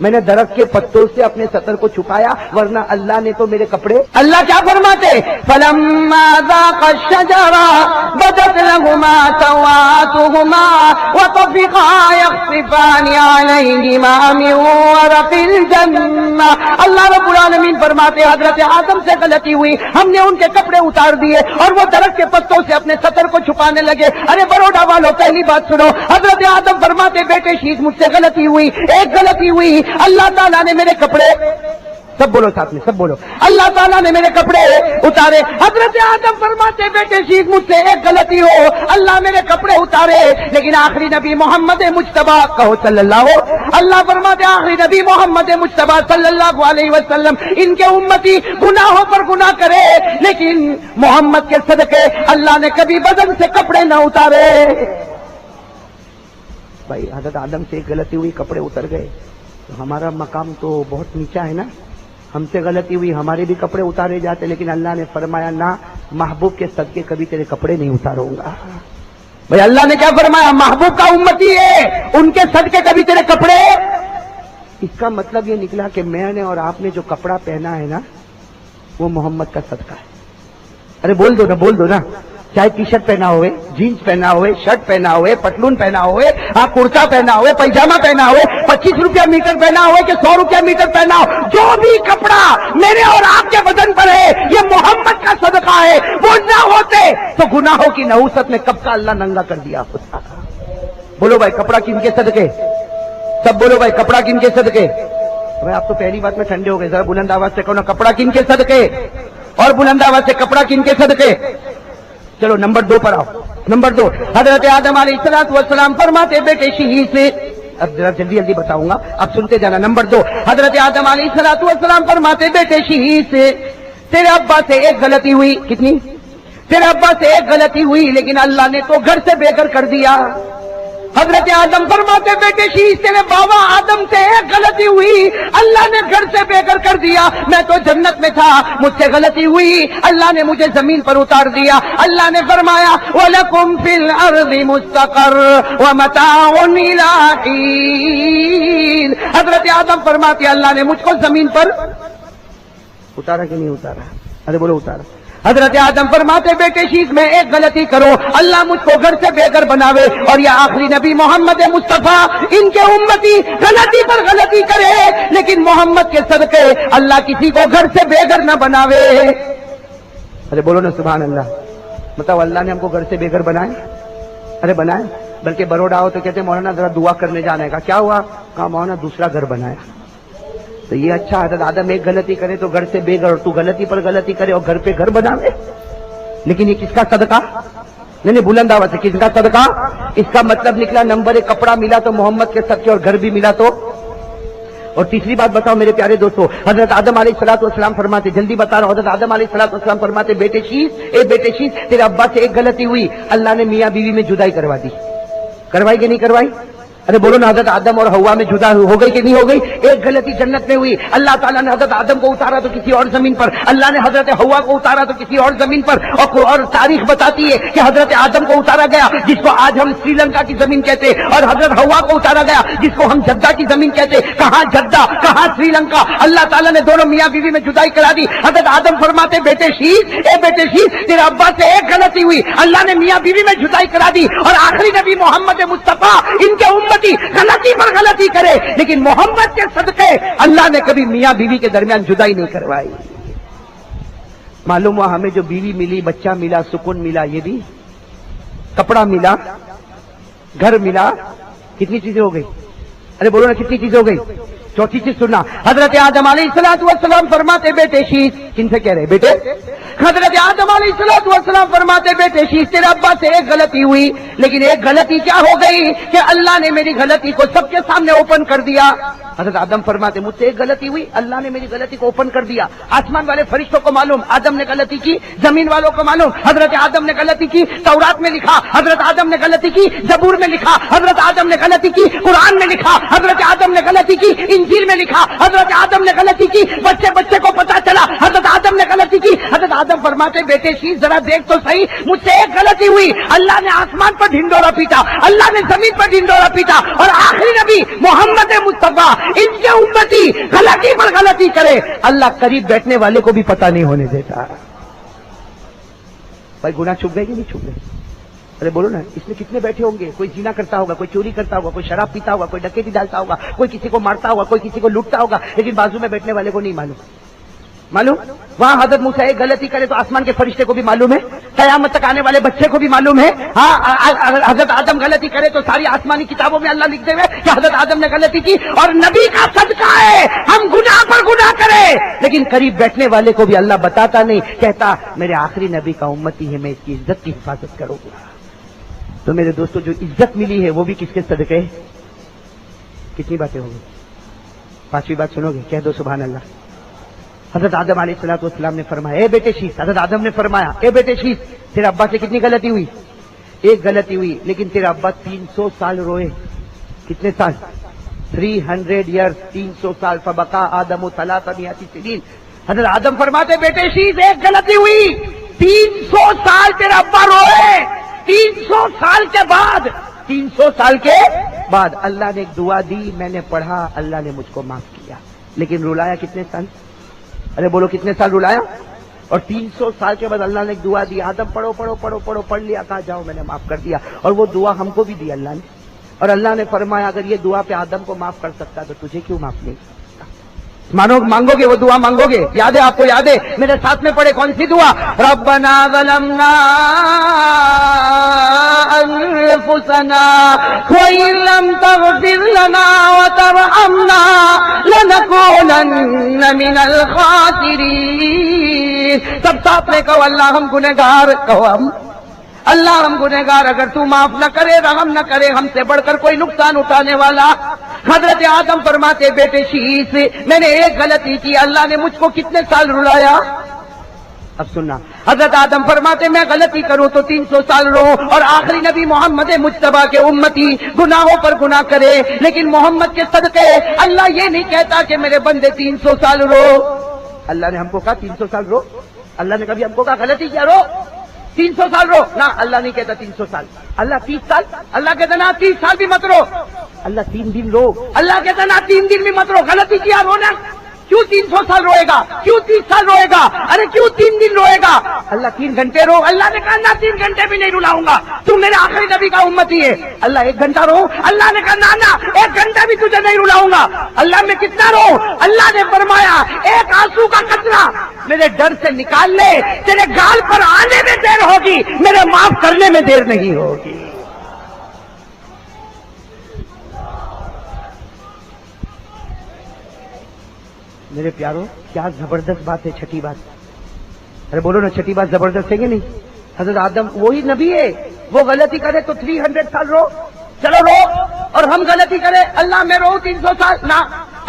میں نے درخت کے پتوں سے اپنے سطر کو چھپایا، ورنہ اللہ نے تو میرے کپڑے. اللہ کیا فرماتے؟ فَلَمَّا ذَاقَا الشَّجَرَةَ بَدَتْ لَهُمَا سَوْآتُهُمَا وَطَفِقَا يَخْصِفَانِ عَلَيْهِمَا مِنْ وَرَقِ الْجَنَّةِ. اللہ رب العالمین فرماتے حضرت آدم سے غلطی ہوئی، ہم نے ان کے کپڑے اتار دیے اور وہ درخت کے پتوں سے اپنے سطر کو چھپانے لگے. ارے بروڈا والو پہلی بات سنو. حضرت آدم فرماتے بیٹے شیس مجھ سے غلطی ہوئی، ایک غلطی ہوئی، اللہ تعالیٰ نے میرے کپڑے، سب بولو ساتھ میں، سب بولو، اللہ تعالیٰ نے میرے کپڑے اتارے. حضرت آدم فرماتے بیٹے شیس مجھ سے ایک غلطی ہو، اللہ میرے کپڑے اتارے، لیکن آخری نبی محمد مجتبیٰ کہو صلی اللہ. اللہ فرماتے آخری نبی محمد مجتبیٰ صلی اللہ علیہ وسلم ان کے امتی گناہوں پر گناہ کرے، لیکن محمد کے صدقے اللہ نے کبھی بدن سے کپڑے نہ اتارے. بھائی حضرت آدم سے ایک غلطی ہوئی، کپڑے اتر گئے، تو ہمارا مقام تو بہت نیچا ہے نا. ہم سے غلطی ہوئی، ہمارے بھی کپڑے اتارے جاتے، لیکن اللہ نے فرمایا نہ، محبوب کے صدقے کبھی تیرے کپڑے نہیں اتاروں گا. بھائی اللہ نے کیا فرمایا؟ محبوب کا امتی ہے، ان کے صدقے کبھی تیرے کپڑے. اس کا مطلب یہ نکلا کہ میں نے اور آپ نے جو کپڑا پہنا ہے نا، وہ محمد کا صدقہ ہے. ارے بول دو نا، بول دو نا. چاہے ٹی شرٹ پہنا ہوئے, جینس پہنا ہوئے, شرٹ پہنا ہوئے, پتلون پہنا ہوئے, کرتا پہنا ہوئے, پیجامہ پہنا ہوئے, 25 روپیہ میٹر پہنا ہوئے کہ 100 روپیہ میٹر پہنا ہو, جو بھی کپڑا میرے اور آپ کے بدن پر ہے یہ محمد کا صدقہ ہے. وہ نہ ہوتے تو گناہوں کی نحوست میں کب کا اللہ ننگا کر دیا ہوتا. بولو بھائی کپڑا کن کے صدقے؟ سب بولو بھائی کپڑا کن کے صدقے؟ بھائی آپ تو پہلی بات میں ٹھنڈے ہو گئے, ذرا بلند آواز سے کہو نا کپڑا کن کے صدقے, اور بلند آواز سے کپڑا کن کے صدقے. چلو نمبر 2 پر آؤ. نمبر 2, حضرت آدم علیہ السلام فرماتے بیٹے شہید سے, اب ذرا جلدی جلدی بتاؤں گا اب سنتے جانا. نمبر 2, حضرت آدم علیہ السلام فرماتے بیٹے شہید سے تیرے ابا سے ایک غلطی ہوئی. کتنی؟ تیرے ابا سے ایک غلطی ہوئی لیکن اللہ نے تو گھر سے بے گھر کر دیا. حضرت آدم فرماتے بیٹے شہید تیرے بابا آدم سے ایک غلطی ہوئی, اللہ نے گھر سے بے گھر کر دیا. میں تو جنت میں تھا, مجھ سے غلطی ہوئی, اللہ نے مجھے زمین پر اتار دیا. اللہ نے فرمایا وَلَكُمْ فِي الْأَرْضِ مُسْتَقَرٌّ وَمَتَاعٌ إِلَىٰ حِينٍ. حضرت آدم فرماتے اللہ نے مجھ کو زمین پر اتارا کہ نہیں اتارا؟ ارے بولو اتارا. حضرت آدم فرماتے بیٹے شیخ میں ایک غلطی کرو, اللہ مجھ کو گھر سے بے گھر بناوے, اور یہ آخری نبی محمد مصطفیٰ ان کے امتی غلطی پر غلطی کرے لیکن محمد کے صدقے اللہ کسی کو گھر سے بے گھر نہ بناوے. ارے بولو نا سبحان اللہ. مطلب اللہ نے ہم کو گھر سے بے گھر بنائے؟ ارے بنائے. بلکہ بروڈا ہو تو کہتے مولانا ذرا دعا کرنے جانے کا. کیا ہوا؟ کہا مولانا دوسرا گھر بنایا. تو یہ اچھا حضرت آدم ایک غلطی کرے تو گھر سے بے گھر, اور تو غلطی پر غلطی کرے اور گھر پہ گھر بناوے. لیکن یہ کس کا صدقہ؟ نہیں بلند آواز سے کس کا صدقہ؟ اس کا مطلب نکلا نمبر 1 کپڑا ملا تو محمد کے صدقے, اور گھر بھی ملا تو. اور تیسری بات بتاؤ میرے پیارے دوستو, حضرت آدم علیہ السلام فرماتے, جلدی بتا رہا ہوں, حضرت آدم علیہ السلام فرماتے بیٹے شیش تیرے ابا سے ایک غلطی ہوئی, اللہ نے میاں بیوی میں جدائی کروا دی. کروائی کہ نہیں کروائی؟ ارے بولو نا. حضرت آدم اور حوا میں جدا ہو گئی کہ نہیں ہو گئی؟ ایک غلطی جنت میں ہوئی, اللہ تعالیٰ نے حضرت آدم کو اتارا تو کسی اور زمین پر, اللہ نے حضرت حوا کو اتارا تو کسی اور زمین پر. اور تاریخ بتاتی ہے کہ حضرت آدم کو اتارا گیا جس کو آج ہم سری لنکا کی زمین کہتے, اور حضرت حوا کو اتارا گیا جس کو ہم جدہ کی زمین کہتے. کہاں جدہ کہاں سری لنکا؟ اللہ تعالیٰ نے دونوں میاں بیوی میں جدائی کرا دی. حضرت آدم فرماتے بیٹے شیش تیرے ابا سے ایک غلطی ہوئی, اللہ نے میاں بیوی میں جدائی کرا دی, اور آخری نبی محمد مصطفیٰ ان کے امتی غلطی پر غلطی کرے لیکن محمد کے صدقے اللہ نے کبھی میاں بیوی کے درمیان جدائی نہیں کروائی. معلوم ہوا ہمیں جو بیوی ملی, بچہ ملا, سکون ملا, یہ بھی کپڑا ملا, گھر ملا, کتنی چیزیں ہو گئی؟ ارے بولو نا کتنی چیزیں ہو گئی؟ چوتھی چیز سننا, حضرت آدم علیہ السلام فرماتے بیٹے شیش, کن سے کہہ رہے بیٹے؟ حضرت آدم علیہ السلام فرماتے بیٹے شیش تیرے ابا سے ایک غلطی ہوئی لیکن ایک غلطی کیا ہو گئی کہ اللہ نے میری غلطی کو سب کے سامنے اوپن کر دیا. حضرت آدم فرماتے مجھ سے ایک غلطی ہوئی, اللہ نے میری غلطی کو اوپن کر دیا. آسمان والے فرشتوں کو معلوم آدم نے غلطی کی, زمین والوں کو معلوم حضرت آدم نے غلطی کی. تورات میں لکھا حضرت آدم نے غلطی کی, زبور میں لکھا حضرت آدم نے غلطی کی, قرآن میں لکھا حضرت آدم نے غلطی کی, انجیل میں لکھا حضرت آدم نے غلطی کی. بچے کو پتا چلا حضرت آدم نے غلطی کی. حضرت آدم فرماتے بیٹے شیش ذرا دیکھ تو صحیح, مجھ سے ایک غلطی ہوئی, اللہ نے آسمان پر ڈھنڈورا پیٹا, اللہ نے زمین پر ڈھنڈورا پیٹا, اور آخری نبی محمد مصطفیٰ ان کے امتی غلطی پر غلطی کرے اللہ قریب بیٹھنے والے کو بھی پتہ نہیں ہونے دیتا. بھائی گناہ چھپ گئے کہ نہیں چھپ گئے؟ ارے بولو نا, اس میں کتنے بیٹھے ہوں گے؟ کوئی زنا کرتا ہوگا, کوئی چوری کرتا ہوگا, کوئی شراب پیتا ہوگا, کوئی ڈکیتی ڈالتا ہوگا, کوئی کسی کو مارتا ہوگا, کوئی کسی کو لوٹتا ہوگا, لیکن بازو میں بیٹھنے والے کو نہیں معلوم. وہاں حضرت موسیٰ ایک غلطی کرے تو آسمان کے فرشتے کو بھی معلوم ہے, قیامت تک آنے والے بچے کو بھی معلوم ہے. ہاں حضرت آدم غلطی کرے تو ساری آسمانی کتابوں میں اللہ لکھتے ہوئے کہ حضرت آدم نے غلطی کی, اور نبی کا صدقہ ہے ہم گناہ پر گناہ کرے لیکن قریب بیٹھنے والے کو بھی اللہ بتاتا نہیں, کہتا میرے آخری نبی کا امتی ہے, میں اس کی عزت کی حفاظت کروں گا. تو میرے دوستو جو عزت ملی ہے وہ بھی کس کے صدقے؟ کتنی باتیں ہوں گی؟ 5ویں بات سنو گے؟ کہہ دو سبحان اللہ. حضرت آدم علیہ السلام نے فرمایا اے بیٹے شیش, حضرت آدم نے فرمایا اے بیٹے شیش تیرے ابا سے کتنی غلطی ہوئی؟ ایک غلطی ہوئی, لیکن تیرا ابا 300 سال روئے. کتنے سال؟ 300 ایئرز, 300 سال. فبقا آدم 300 سنین. حضرت آدم فرماتے بیٹے شیش ایک غلطی ہوئی, 300 سال تیرا ابا روئے. 300 سال کے بعد اللہ نے ایک دعا دی, میں نے پڑھا, اللہ نے مجھ کو معاف کیا. لیکن رلایا کتنے سال؟ ارے بولو کتنے سال رلایا؟ اور 300 سال کے بعد اللہ نے ایک دعا دی, آدم پڑھو پڑھو پڑھو پڑھو, پڑھ لیا, کہا جاؤ میں نے معاف کر دیا. اور وہ دعا ہم کو بھی دی اللہ نے, اور اللہ نے فرمایا اگر یہ دعا پہ آدم کو معاف کر سکتا تو تجھے کیوں معاف نہیں کرتا. مانگو گے, وہ دعا مانگو گے, یاد ہے آپ کو, یاد ہے میرے ساتھ میں پڑھے کون سی دعا, ربنا ظلمنا انفسنا وان لم تغفر لنا وترحمنا لنكونن من الخاسرین. سب ساتھ میں کہو اللہ ہم گنہگار, کہو اللہ ہم گنہگار, اگر تو معاف نہ کرے رحم نہ کرے ہم سے بڑھ کر کوئی نقصان اٹھانے والا. حضرت آدم فرماتے بیٹے شیش میں نے ایک غلطی کی, اللہ نے مجھ کو کتنے سال رلایا. اب سننا, حضرت آدم فرماتے میں غلطی کروں تو 300 سال رو, اور آخری نبی محمد مجتبیٰ کے امتی گناہوں پر گناہ کرے, لیکن محمد کے صدقے اللہ یہ نہیں کہتا کہ میرے بندے 300 سال رو. اللہ نے ہم کو کہا 300 سال رو, اللہ نے کبھی ہم کو کہا غلطی کیا رو 300 سال رو, نہ اللہ نہیں کہتا 300 سال. اللہ 30 سال, اللہ کہتا نا 30 سال بھی مت رو. اللہ 3 دن رو, اللہ کہتا نا 3 دن بھی مت رو. غلطی کیا رو نا, کیوں 300 سال روئے گا, کیوں 30 سال روئے گا, ارے کیوں 3 دن روئے گا. اللہ 3 گھنٹے رو, اللہ نے کہا نہ 3 گھنٹے بھی نہیں رلاؤں گا, تم میرے آخری نبی کا امتی ہے. اللہ 1 گھنٹہ رو, اللہ نے کہا نہ 1 گھنٹہ بھی تجھے نہیں رلاؤں گا. اللہ میں کتنا رو, اللہ نے فرمایا 1 آنسو کا قطرہ میرے ڈر سے نکال لے, تیرے گال پر آنے میں دیر ہوگی, میرے معاف کرنے میں دیر نہیں ہوگی. میرے پیاروں کیا زبردست بات ہے, چھٹی بات. ارے بولو نا چھٹی بات زبردست ہے کہ نہیں. حضرت آدم وہی نبی ہے, وہ غلطی کرے تو 300 سال رو, چلو رو, اور ہم غلطی کرے اللہ میں رو 300 سال, نہ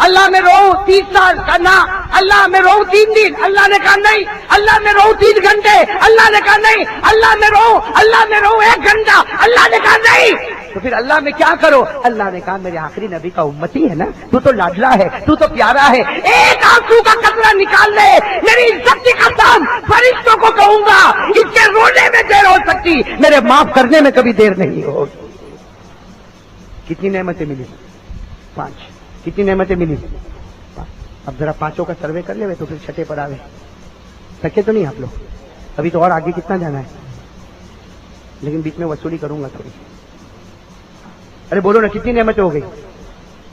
اللہ میں رو 30 سال کا, نہ اللہ میں رو 3 دن, اللہ نے کہا نہیں. اللہ میں رو 3 گھنٹے, اللہ نے کہا نہیں. اللہ میں رو 1 گھنٹہ, اللہ نے کہا نہیں. تو پھر اللہ میں کیا کرو, اللہ نے کہا میرے آخری نبی کا امتی ہے نا, تو لاڈلا ہے, تو پیارا ہے, 1 آنسو کا قطرہ نکال لے, میری عزت کی قسم فرشتوں کو کہوں گا اس کے رونے میں دیر ہو سکتی, میرے معاف کرنے میں کبھی دیر نہیں ہوگی. کتنی نعمتیں ملی, 5. کتنی نعمتیں ملی, 5. اب ذرا 5 کا سروے کر لے تو پھر چھٹے پر آوے سکے تو نہیں آپ لوگ, ابھی تو اور آگے کتنا جانا ہے, لیکن بیچ میں وصولی کروں گا تھوڑی. ارے بولو نا کتنی نعمتیں ہو گئی,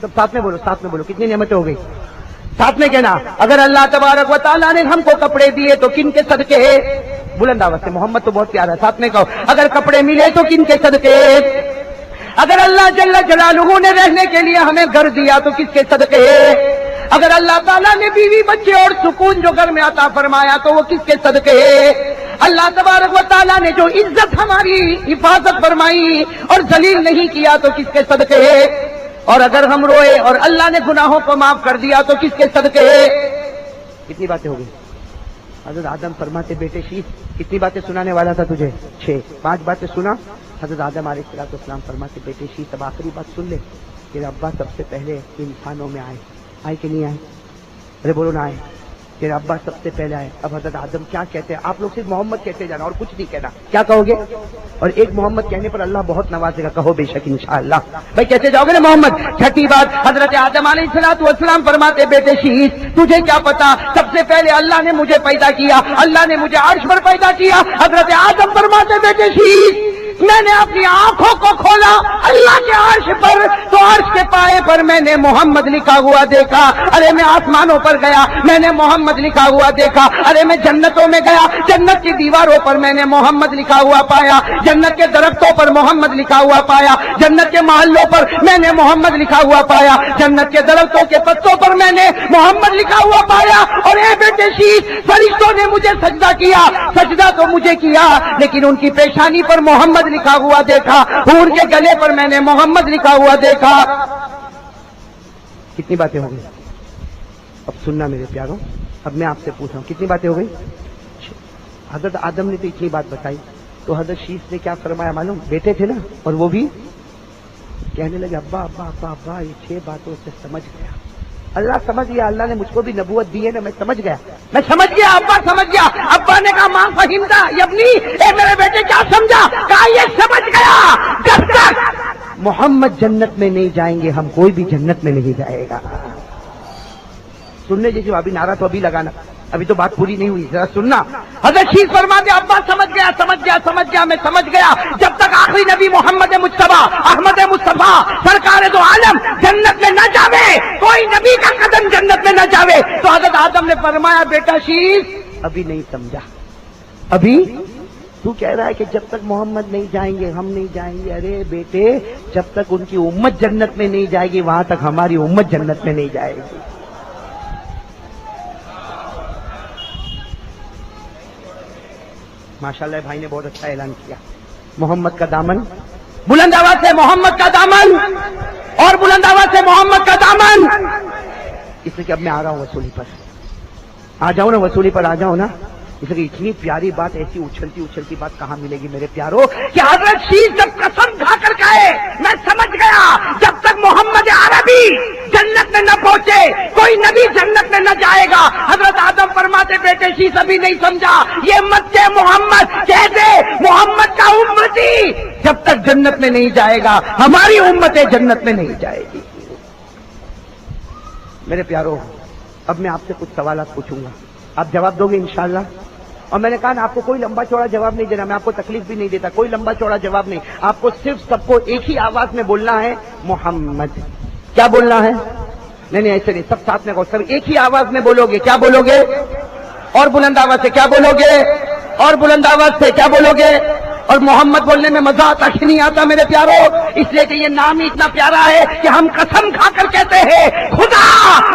سب ساتھ میں بولو, ساتھ میں بولو, کتنی نعمتیں ہو گئی, ساتھ میں کہنا. اگر اللہ تبارک و تعالیٰ نے ہم کو کپڑے دیے تو کن کے صدقے, بلند آواز سے, محمد تو بہت پیارا ہے, ساتھ میں کہو اگر کپڑے ملے تو کن کے صدقے. اگر اللہ جل جلالہ نے رہنے کے لیے ہمیں گھر دیا تو کس کے صدقے. اگر اللہ تعالیٰ نے بیوی بچے اور سکون جو گھر میں عطا فرمایا تو وہ کس کے صدقے. اللہ تبارک و تعالیٰ نے جو عزت ہماری حفاظت فرمائی اور ذلیل نہیں کیا تو کس کے صدقے. اور اگر ہم روئے اور اللہ نے گناہوں کو معاف کر دیا تو کس کے صدقے. کتنی باتیں ہو گئی. حضرت آدم فرماتے بیٹے شیش کتنی باتیں سنانے والا تھا تجھے, 6. 5 باتیں سنا. حضرت آدم علیہ السلام فرماتے بیٹے شیش اب آخری بات سن لے, تیرے ابا سب سے پہلے انسانوں میں آئے کہ نہیں آئے. ارے بولو نہ آئے, تیرے ابا سب سے پہلے آئے. اب حضرت آدم کیا کہتے ہیں, آپ لوگ صرف محمد کہتے جانا اور کچھ نہیں کہنا. کیا کہو گے, اور ایک محمد کہنے پر اللہ بہت نوازے گا, کہو بے شک انشاءاللہ. بھائی کہتے جاؤ گے نا محمد. چھٹی بات, حضرت آدم علیہ السلام فرماتے بیٹے شیش تجھے کیا پتا, سب سے پہلے اللہ نے مجھے پیدا کیا, اللہ نے مجھے عرش پر پیدا کیا. حضرت آدم فرماتے بیٹے شیش میں نے اپنی آنکھوں کو کھولا اللہ کے عرش پر, تو عرش کے پائے پر میں نے محمد لکھا ہوا دیکھا. ارے میں آسمانوں پر گیا, میں نے محمد لکھا ہوا دیکھا. ارے میں جنتوں میں گیا, جنت کی دیواروں پر میں نے محمد لکھا ہوا پایا. جنت کے درختوں پر محمد لکھا ہوا پایا. جنت کے محلوں پر میں نے محمد لکھا ہوا پایا. جنت کے درختوں کے پتوں پر میں نے محمد لکھا ہوا پایا. اور اے بیٹے شیش فرشتوں نے مجھے سجدہ کیا, سجدہ تو مجھے کیا لیکن ان کی پیشانی پر محمد لکھا ہوا دیکھا, حور کے گلے پر میں نے محمد لکھا ہوا دیکھا. کتنی باتیں ہو گئی. اب سننا میرے پیاروں, اب میں آپ سے پوچھ رہا ہوں کتنی باتیں ہو گئی. حضرت آدم نے تو اتنی بات بتائی, تو حضرت شیش نے کیا فرمایا معلوم, بیٹے تھے نا, اور وہ بھی کہنے لگے ابا ابا ابا ابا, یہ 6 باتوں سے سمجھ گیا. اللہ سمجھ گیا, اللہ نے مجھ کو بھی نبوت دی ہے نا, میں سمجھ گیا, میں سمجھ گیا. ابا سمجھ گیا. ابا نے کہا ماں فہمتا یبنی, اے میرے بیٹے کیا سمجھا, کہا یہ سمجھ گیا جب تک محمد جنت میں نہیں جائیں گے ہم کوئی بھی جنت میں نہیں جائے گا. سننے جیسے ابھی نعرہ تو ابھی لگانا, ابھی تو بات پوری نہیں ہوئی، ذرا سننا. حضرت شیخ فرماتے ابا سمجھ گیا میں سمجھ گیا، جب تک آخری نبی محمد مصطفیٰ احمد مصطفیٰ سرکار دو عالم جنت میں نہ جاوے، کوئی نبی کا قدم جنت میں نہ جاوے. تو حضرت آدم نے فرمایا بیٹا شیخ ابھی نہیں سمجھا، ابھی تو کہہ رہا ہے کہ جب تک محمد نہیں جائیں گے ہم نہیں جائیں گے. ارے بیٹے جب تک ان کی امت جنت میں نہیں جائے گی وہاں تک ہماری امت جنت میں نہیں جائے گی. ماشاءاللہ بھائی نے بہت اچھا اعلان کیا. محمد کا دامن بلند آواز سے، محمد کا دامن اور بلند آواز سے محمد کا دامن. اس لیے کہ اب میں آ رہا ہوں وصولی پر، آ جاؤں نا وصولی پر، آ جاؤں نا. اس لیے اتنی پیاری بات، ایسی اچھلتی بات کہاں ملے گی میرے پیاروں کہ حضرت شیخ جب قسم کھا کر کہے میں سمجھ گیا جب تک محمد عربی جنت میں نہ پہنچے کوئی نبی جنت میں نہ جائے گا. حضرت آدم فرماتے بیٹے شیخ ابھی نہیں سمجھا، یہ مت کہ محمد کہہ دے محمد کا امتی جب تک جنت میں نہیں جائے گا ہماری امت جنت میں نہیں جائے گی. میرے پیاروں اب میں آپ سے کچھ سوالات پوچھوں گا، آپ جواب دو گے انشاءاللہ. اور میں نے کہا نا آپ کو کوئی لمبا چوڑا جواب نہیں دینا، میں آپ کو تکلیف بھی نہیں دیتا، کوئی لمبا چوڑا جواب نہیں. آپ کو صرف سب کو ایک ہی آواز میں بولنا ہے محمد. کیا بولنا ہے؟ نہیں ایسے نہیں، سب ساتھ میں کہو، سب ایک ہی آواز میں بولو گے. کیا بولو گے؟ اور بلند آواز سے. کیا بولو گے؟ اور بلند آواز سے. کیا بولو گے؟ اور محمد بولنے میں مزہ آتا کہ نہیں آتا میرے پیاروں؟ اس لیے کہ یہ نام ہی اتنا پیارا ہے کہ ہم قسم کھا کر کہتے ہیں خدا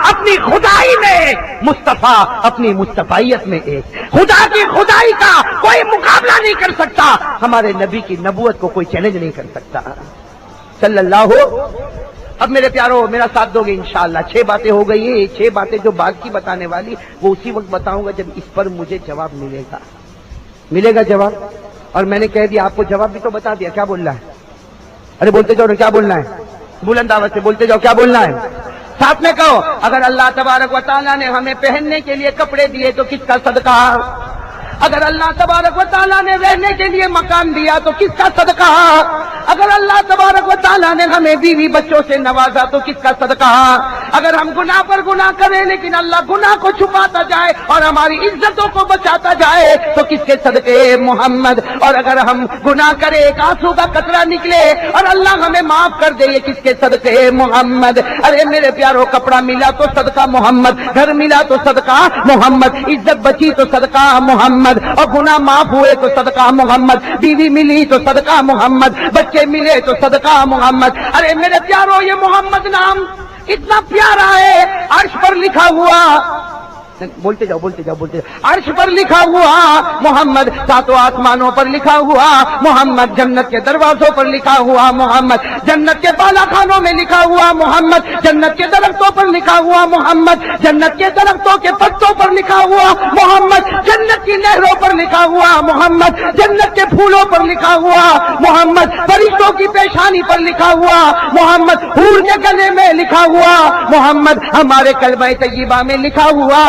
اپنی خدائی میں، مصطفیٰ اپنی مصطفیت میں ایک. خدا کی خدائی کا کوئی مقابلہ نہیں کر سکتا، ہمارے نبی کی نبوت کو کوئی چیلنج نہیں کر سکتا صلی اللہ. اب میرے پیاروں میرا ساتھ دو گے انشاءاللہ. 6 باتیں ہو گئی ہیں، 6 باتیں جو بعد کی بتانے والی وہ اسی وقت بتاؤں گا جب اس پر مجھے جواب ملے گا جواب. اور میں نے کہہ دیا آپ کو جواب بھی تو بتا دیا. کیا بولنا ہے؟ ارے بولتے جاؤ، کیا بولنا ہے؟ بلند آواز سے بولتے جاؤ. کیا بولنا ہے؟ ساتھ میں کہو اگر اللہ تبارک و تعالیٰ نے ہمیں پہننے کے لیے کپڑے دیے تو کس کا صدقہ؟ اگر اللہ تبارک و تعالیٰ نے رہنے کے لیے مکان دیا تو کس کا صدقہ؟ اگر اللہ تبارک و تعالیٰ نے ہمیں بیوی بچوں سے نوازا تو کس کا صدقہ؟ اگر ہم گناہ پر گناہ کریں لیکن اللہ گناہ کو چھپاتا جائے اور ہماری عزتوں کو بچاتا جائے تو کس کے صدقے؟ محمد. اور اگر ہم گناہ کرے ایک آنسو کا قطرہ نکلے اور اللہ ہمیں معاف کر دے، یہ کس کے صدقے؟ محمد. ارے میرے پیاروں کپڑا ملا تو صدقہ محمد، گھر ملا تو صدقہ محمد، عزت بچی تو صدقہ محمد، اور گناہ معاف ہوئے تو صدقہ محمد، بیوی ملی تو صدقہ محمد، بچے ملے تو صدقہ محمد. ارے میرے پیاروں یہ محمد نام اتنا پیارا ہے، عرش پر لکھا ہوا، بولتے جاؤ عرش پر لکھا ہوا محمد، 7 آسمانوں پر لکھا ہوا محمد، جنت کے دروازوں پر لکھا ہوا محمد، جنت کے بالا خانوں میں لکھا ہوا محمد، جنت کے درختوں پر لکھا ہوا محمد، جنت کے درختوں کے پتوں پر لکھا ہوا محمد، جنت کی نہروں پر لکھا ہوا محمد، جنت کے پھولوں پر لکھا ہوا محمد، فرشتوں کی پیشانی پر لکھا ہوا محمد، حور کے گلے میں لکھا ہوا محمد، ہمارے کلمہ طیبہ میں لکھا ہوا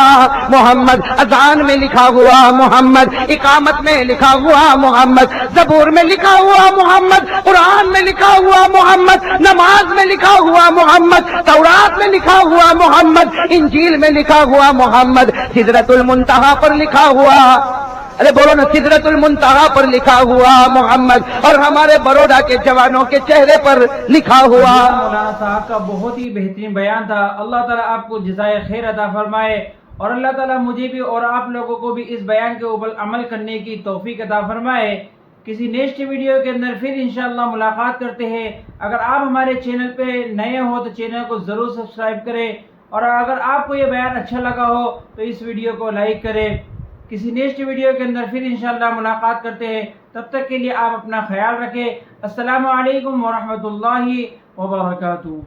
محمد، اذان میں لکھا ہوا محمد، اقامت میں لکھا ہوا محمد، زبور میں لکھا ہوا محمد، قرآن میں لکھا ہوا محمد، نماز میں لکھا ہوا محمد، تورات میں لکھا ہوا محمد، انجیل میں لکھا ہوا محمد، سدرۃ المنتہا پر لکھا ہوا، ارے بولو نا، سدرۃ المنتہا پر لکھا ہوا محمد، اور ہمارے بروڈا کے جوانوں کے چہرے پر لکھا ہوا. مولانا صاحب کا بہت ہی بہترین بیان تھا. اللہ تعالیٰ آپ کو جزائے خیر عطا فرمائے، اور اللہ تعالیٰ مجھے بھی اور آپ لوگوں کو بھی اس بیان کے اوپر عمل کرنے کی توفیق عطا فرمائے. کسی نیکسٹ ویڈیو کے اندر پھر انشاءاللہ ملاقات کرتے ہیں. اگر آپ ہمارے چینل پہ نئے ہو تو چینل کو ضرور سبسکرائب کریں، اور اگر آپ کو یہ بیان اچھا لگا ہو تو اس ویڈیو کو لائک کریں. کسی نیکسٹ ویڈیو کے اندر پھر انشاءاللہ ملاقات کرتے ہیں. تب تک کے لیے آپ اپنا خیال رکھیں. السلام علیکم ورحمۃ اللہ وبرکاتہ.